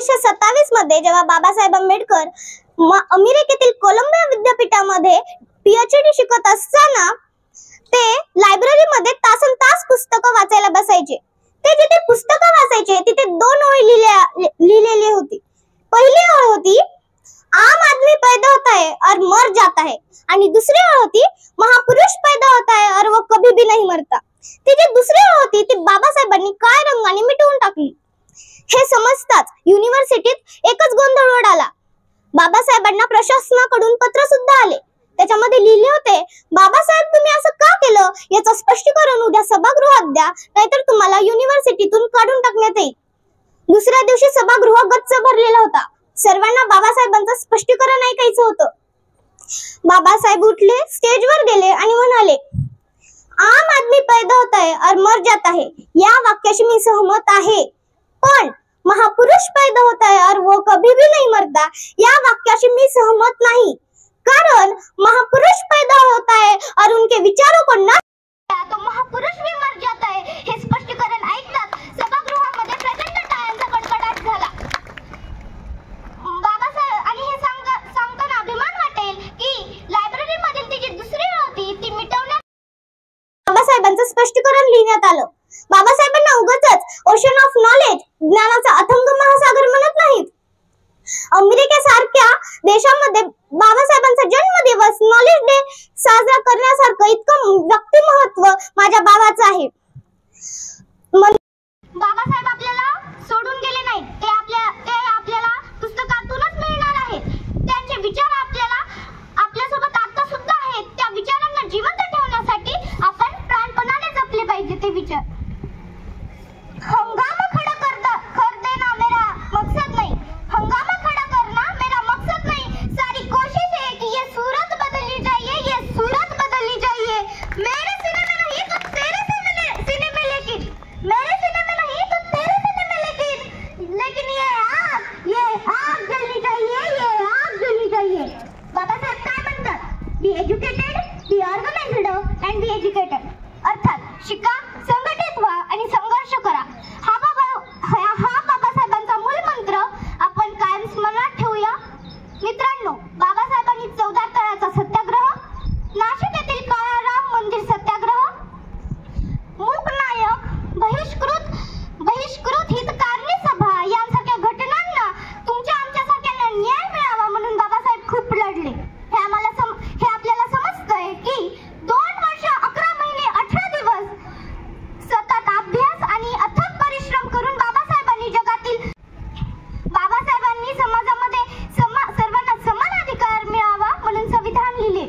1927 मध्ये जेव्हा बाबासाहेब आंबेडकर अमेरिकेतील कोलंबिया विद्यापीठामध्ये पीएचडी शिकत असताना ते लायब्ररीमध्ये तासनतास पुस्तकं वाचायला बसायचे। ते जिथे पुस्तकं वाचायचे तिथे दोन ओळी लिहिलेली होती। पहिली ओळ होती आम आदमी पैदा होता है और मर जाता है आणि दुसरी ओळ होती महापुरुष पैदा होता है और वो कभी भी नहीं मरता। ती जी दुसरी ओळ होती ती बाबासाहेबांनी काय रंगाने मिटवून टाकली। हे समजताच युनिव्हर्सिटीत एकच गोंधळ उडाला। बाबासाहेबांना प्रशासनाकडून पत्र सुद्धा आले। त्याच्यामध्ये लिहिले होते, बाबासाहेब तुम्ही असं का केलं याचं स्पष्टीकरण उद्या सभागृहात द्या, नाहीतर तुम्हाला युनिव्हर्सिटीतून काढून टाकण्यात येईल। दुसऱ्या दिवशी सभागृह गच्च भरलेला होता। सर्वांना बाबासाहेबांचं स्पष्टीकरण ऐकायचं होतं। बाबासाहेब उठले, स्टेजवर गेले आणि म्हणाले, आम आदमी पैदा होता है और मर जाता है या वाक्याशी मी सहमत आहे, पण महापुरुष पैदा होता है और वो कभी भी नहीं मरता या वाक्याशी मी सहमत नाही। कारण महापुरुष पैदा होता है और उनके विचारों को न तो महापुरुष भी मर जाता है। हे स्पष्टीकरण ऐकताच सभागृहामध्ये प्रचंड टाळ्यांचा कडकडाट झाला। बाबासाहेब आणि हे सांगताना अभिमान वाटेल की लायब्ररी मधील ती जी दुसरी होती ती मिटवण्यात बाबासाहेबांचं स्पष्टीकरण लिहिण्यात आलं। बाबासाहेबांना उगाचच ओशन ऑफ नॉलेज ज्ञानाचा अथंग महासागर म्हणत नाहीत। अमेरिकेसारख्या देशामध्ये बाबासाहेबांचा जन्मदिवस नॉलेज डे साजरा करण्यासारखं इतकं व्यक्तिमत्व माझ्या बाबाचं आहे। बाबासाहेब आपल्याला सोडून गेले नाहीत, ते आपल्याला पुस्तकातूनच मिळणार आहेत। त्यांचे विचार आपल्यासोबत आता सुद्धा आहेत। त्या विचारांना जिवंत ठेवण्यासाठी आपण प्राणपणाने जपले पाहिजे ते विचार। हंगामा खड़ा कर देना मेरा मकसद नहीं, हंगामा खड़ा करना मेरा मकसद नहीं। सारी कोशिश है कि ये सूरत बदलनी चाहिए, ये सूरत बदलनी चाहिए। मेरे सीने में नहीं तो तेरे सीने में लेकिन, मेरे सीने में नहीं तो तेरे सीने में लेकिन ये आग जलनी चाहिए, ये आग जलनी चाहिए। बाबासाहेब काय म्हणतात? Be educated, be organised and be educated. अर्थात शिका, संघटित व्हा आणि संघर्ष करा। हा बाबासाहेबांचा मूळ मंत्र आपण कायम स्मरणात ठेवूया। मित्रांनो, बाबासाहेबांनी चौदार तळ्याचा सत्याग्रह, नाशिक येथील काळाराम मंदिर सत्याग्रह, मूकनायक, बहिष्कृत हितकारणी सभा यांसारख्या घटनांना तुमच्या आमच्यासारख्यांना न्याय मिळावा म्हणून बाबासाहेब खूप लढले। हे आपल्याला समजतंय की 2 वर्ष 11 महिने 18 दिवस सतत अभ्यास आणि अथक परिश्रम करून बाबासाहेबांनी समाजामध्ये सर्वांना समान अधिकार मिळावा म्हणून संविधान लिहिले।